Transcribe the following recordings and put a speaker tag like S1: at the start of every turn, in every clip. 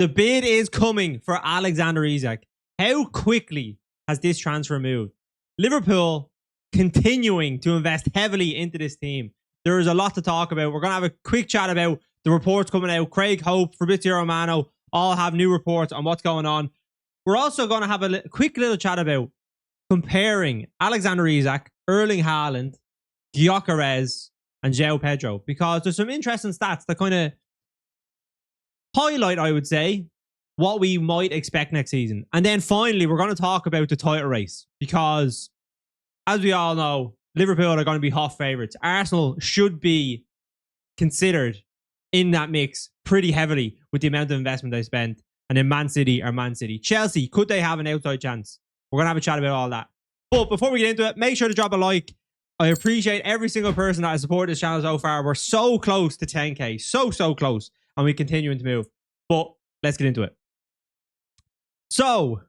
S1: The bid is coming for Alexander Isak. How quickly has this transfer moved? Liverpool continuing to invest heavily into this team. There is a lot to talk about. We're going to have a quick chat about the reports coming out. Craig Hope, Fabrizio Romano all have new reports on what's going on. We're also going to have a quick little chat about comparing Alexander Isak, Erling Haaland, Gyökeres, and João Pedro, because there's some interesting stats that kind of highlight, I would say, what we might expect next season. And then finally, we're going to talk about the title race, because as we all know, Liverpool are going to be hot favourites. Arsenal should be considered in that mix pretty heavily with the amount of investment they spent. And then Man City are Man City. Chelsea, could they have an outside chance? We're going to have a chat about all that. But before we get into it, make sure to drop a like. I appreciate every single person that has supported this channel so far. We're so close to 10k. So close. And we're continuing to move. But let's get into it. So,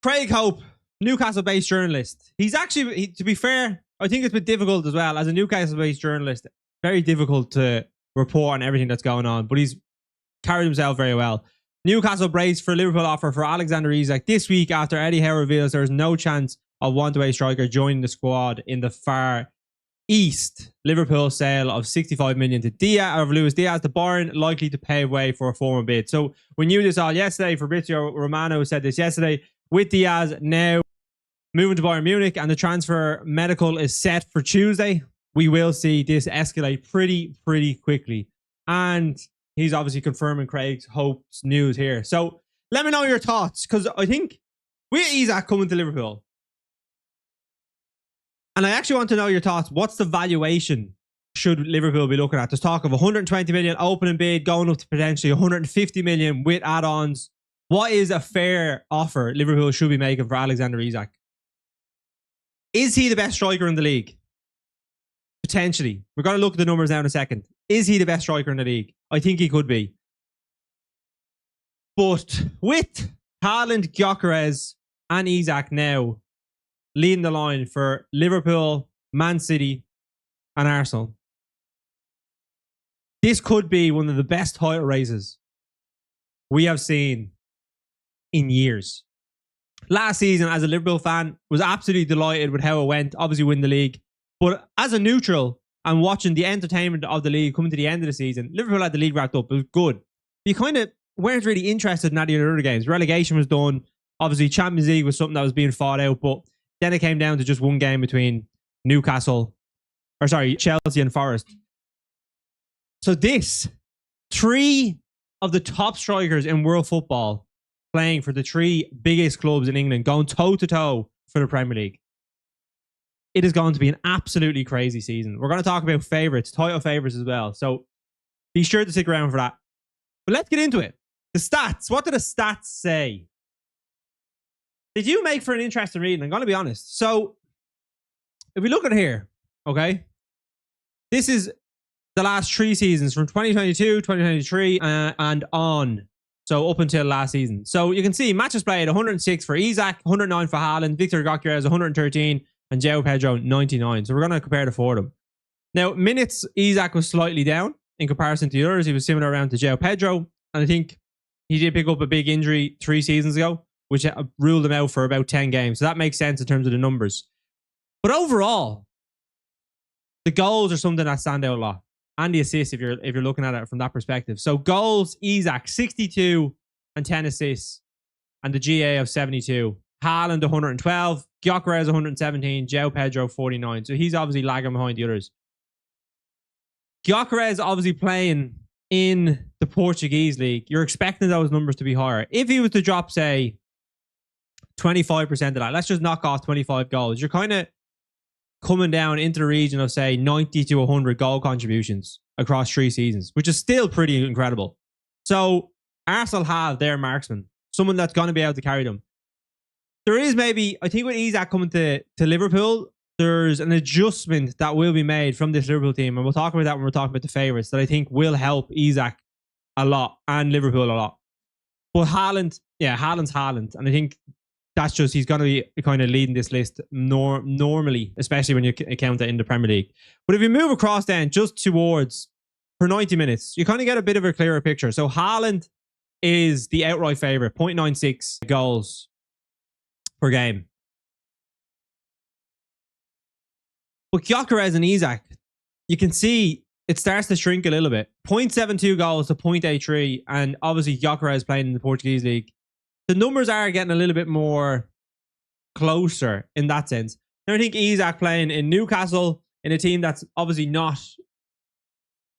S1: Craig Hope, Newcastle-based journalist. He's actually, to be fair, I think it's been difficult as well. As a Newcastle-based journalist, very difficult to report on everything that's going on. But he's carried himself very well. Newcastle braced for Liverpool offer for Alexander Isak this week after Eddie Howe reveals there is no chance of one-way striker joining the squad in the Far East. Liverpool sale of 65 million to Diaz, of Luis Diaz to Bayern, likely to pave way for a former bid. So we knew this all yesterday. Fabrizio Romano said this yesterday. With Diaz now moving to Bayern Munich and the transfer medical is set for Tuesday, we will see this escalate pretty quickly. And he's obviously confirming Craig's Hope's news here. So let me know your thoughts, because I think with Isak coming to Liverpool, and I actually want to know your thoughts. What's the valuation should Liverpool be looking at? There's talk of 120 million opening bid going up to potentially 150 million with add-ons. What is a fair offer Liverpool should be making for Alexander Isak? Is he the best striker in the league? Potentially. We're going to look at the numbers now in a second. Is he the best striker in the league? I think he could be. But with Haaland, Gyökeres, and Isak now leading the line for Liverpool, Man City, and Arsenal, this could be one of the best title races we have seen in years. Last season, as a Liverpool fan, was absolutely delighted with how it went. Obviously, win the league. But as a neutral and watching the entertainment of the league coming to the end of the season, Liverpool had the league wrapped up. It was good. You kind of weren't really interested in any of the other games. Relegation was done. Obviously, Champions League was something that was being fought out. But then it came down to just one game between Chelsea and Forest. So this, three of the top strikers in world football playing for the three biggest clubs in England, going toe-to-toe for the Premier League. It is going to be an absolutely crazy season. We're going to talk about favourites, title favourites as well. So be sure to stick around for that. But let's get into it. The stats. What do the stats say? They do make for an interesting reading, I'm going to be honest. So if we look at here, okay, this is the last three seasons from 2022, 2023, and on. So up until last season. So you can see matches played 106 for Isak, 109 for Haaland, Viktor Gyökeres 113, and João Pedro 99. So we're going to compare the four of them. Now, minutes, Isak was slightly down in comparison to the others. He was similar around to João Pedro. And I think he did pick up a big injury 3 seasons ago, which ruled him out for about 10 games. So that makes sense in terms of the numbers. But overall, the goals are something that stand out a lot. And the assists, if you're looking at it from that perspective. So goals, Isak 62 and 10 assists, and the GA of 72. Haaland 112, Gyökeres 117, João Pedro 49. So he's obviously lagging behind the others. Gyökeres obviously playing in the Portuguese league. You're expecting those numbers to be higher. If he was to drop, say, 25% of that, let's just knock off 25 goals. You're kind of coming down into the region of, say, 90 to 100 goal contributions across 3 seasons, which is still pretty incredible. So Arsenal have their marksman, someone that's going to be able to carry them. There is maybe, I think with Isak coming to Liverpool, there's an adjustment that will be made from this Liverpool team. And we'll talk about that when we're talking about the favourites, that I think will help Isak a lot and Liverpool a lot. But Haaland, Haaland's Haaland. And I think that's just, he's going to be kind of leading this list normally, especially when you count it in the Premier League. But if you move across then just towards per 90 minutes. You kind of get a bit of a clearer picture. So Haaland is the outright favorite, 0.96 goals per game. But Gyökeres and Isak, you can see it starts to shrink a little bit. 0.72 goals to 0.83, and obviously Gyökeres playing in the Portuguese league. The numbers are getting a little bit more closer in that sense. Now I think Isak playing in Newcastle in a team that's obviously not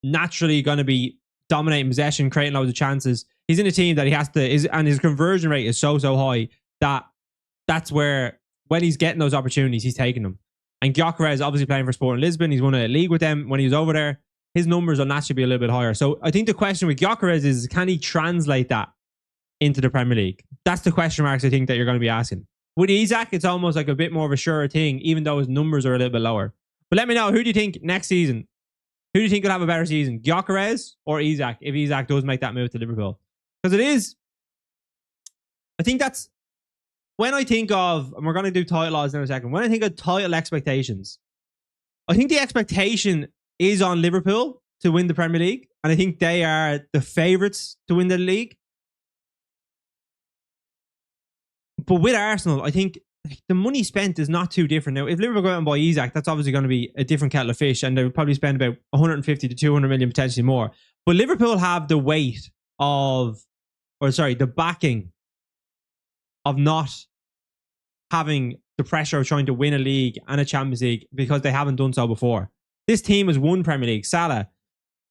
S1: naturally going to be dominating possession, creating loads of chances. He's in a team that he has to, and his conversion rate is so high that that's where when he's getting those opportunities, he's taking them. And Gyökeres obviously playing for Sporting Lisbon. He's won a league with them when he was over there. His numbers will naturally be a little bit higher. So I think the question with Gyökeres is, can he translate that into the Premier League? That's the question marks I think that you're going to be asking. With Isak, it's almost like a bit more of a sure thing, even though his numbers are a little bit lower. But let me know, who do you think next season? Who do you think will have a better season? Gyökeres or Isak, if Isak does make that move to Liverpool? Because it is, I think that's, when I think of, and we're going to do title odds in a second, when I think of title expectations, I think the expectation is on Liverpool to win the Premier League. And I think they are the favourites to win the league. But with Arsenal, I think the money spent is not too different. Now, if Liverpool go out and buy Isak, that's obviously going to be a different kettle of fish, and they would probably spend about 150 to 200 million, potentially more. But Liverpool have the weight of, the backing of not having the pressure of trying to win a league and a Champions League because they haven't done so before. This team has won Premier League. Salah,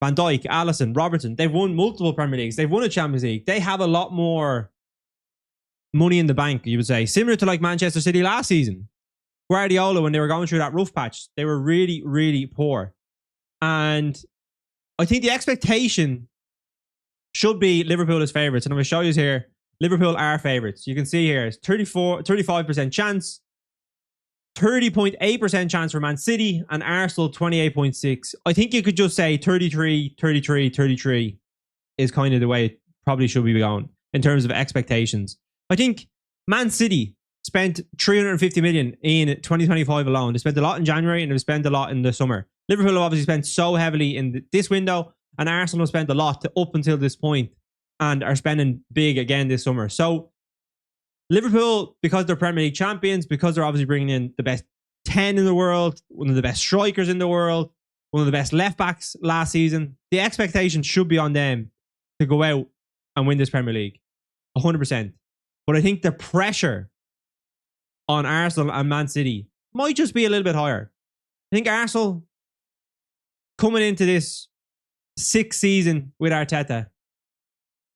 S1: Van Dijk, Alisson, Robertson, they've won multiple Premier Leagues. They've won a Champions League. They have a lot more money in the bank, you would say. Similar to like Manchester City last season. Guardiola, when they were going through that rough patch, they were really, really poor. And I think the expectation should be Liverpool as favourites. And I'm going to show you here. Liverpool are favourites. You can see here, it's 35% chance, 30.8% chance for Man City, and Arsenal 28.6. I think you could just say 33, 33, 33 is kind of the way it probably should be going in terms of expectations. I think Man City spent 350 million in 2025 alone. They spent a lot in January and they've spent a lot in the summer. Liverpool have obviously spent so heavily in this window, and Arsenal have spent a lot up until this point and are spending big again this summer. So Liverpool, because they're Premier League champions, because they're obviously bringing in the best 10 in the world, one of the best strikers in the world, one of the best left backs last season, the expectation should be on them to go out and win this Premier League. 100%. But I think the pressure on Arsenal and Man City might just be a little bit higher. I think Arsenal, coming into this 6th season with Arteta,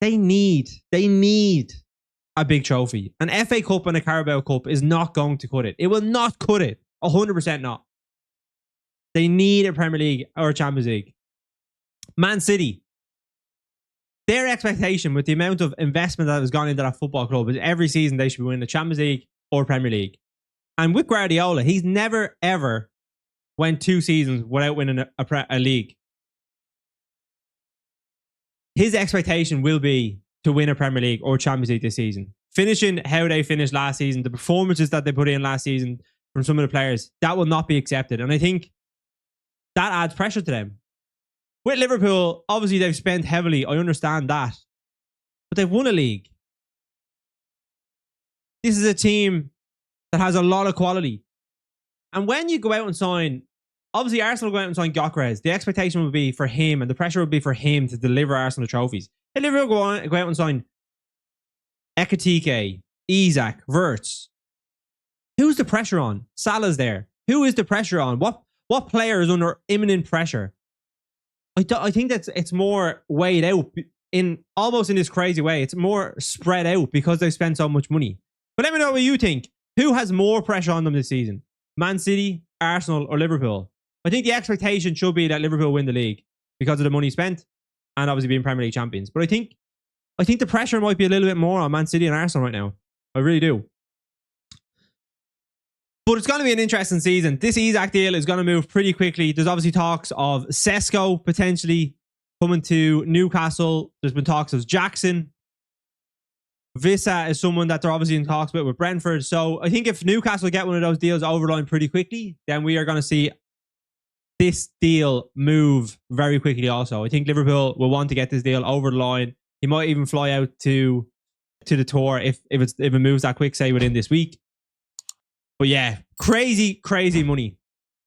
S1: they need a big trophy. An FA Cup and a Carabao Cup is not going to cut it. It will not cut it. 100% not. They need a Premier League or a Champions League. Man City, their expectation with the amount of investment that has gone into that football club is every season they should be winning the Champions League or Premier League. And with Guardiola, he's never, ever went 2 seasons without winning a league. His expectation will be to win a Premier League or Champions League this season. Finishing how they finished last season, the performances that they put in last season from some of the players, that will not be accepted. And I think that adds pressure to them. With Liverpool, obviously they've spent heavily. I understand that. But they've won a league. This is a team that has a lot of quality. And when you go out and sign, obviously Arsenal go out and sign Gyökeres, the expectation would be for him and the pressure would be for him to deliver Arsenal trophies. If Liverpool go out and sign Ekitike, Isak, Wirtz, who's the pressure on? Salah's there. Who is the pressure on? What player is under imminent pressure? I think that it's more weighed out in almost in this crazy way. It's more spread out because they've spent so much money. But let me know what you think. Who has more pressure on them this season? Man City, Arsenal, or Liverpool? I think the expectation should be that Liverpool win the league because of the money spent and obviously being Premier League champions. But I think the pressure might be a little bit more on Man City and Arsenal right now. I really do. But it's going to be an interesting season. This Isak deal is going to move pretty quickly. There's obviously talks of Sesko potentially coming to Newcastle. There's been talks of Jackson. Vissa is someone that they're obviously in talks with Brentford. So I think if Newcastle get one of those deals over the line pretty quickly, then we are going to see this deal move very quickly also. I think Liverpool will want to get this deal over the line. He might even fly out to the tour if it moves that quick, say within this week. But yeah, crazy money.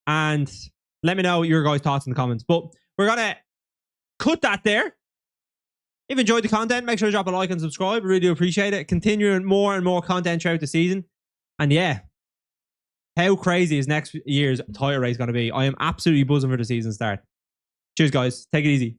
S1: And let me know your guys' thoughts in the comments. But we're gonna cut that there. If you enjoyed the content, make sure to drop a like and subscribe. I really do appreciate it. Continuing more and more content throughout the season. And yeah, how crazy is next year's title race going to be? I am absolutely buzzing for the season start. Cheers, guys. Take it easy.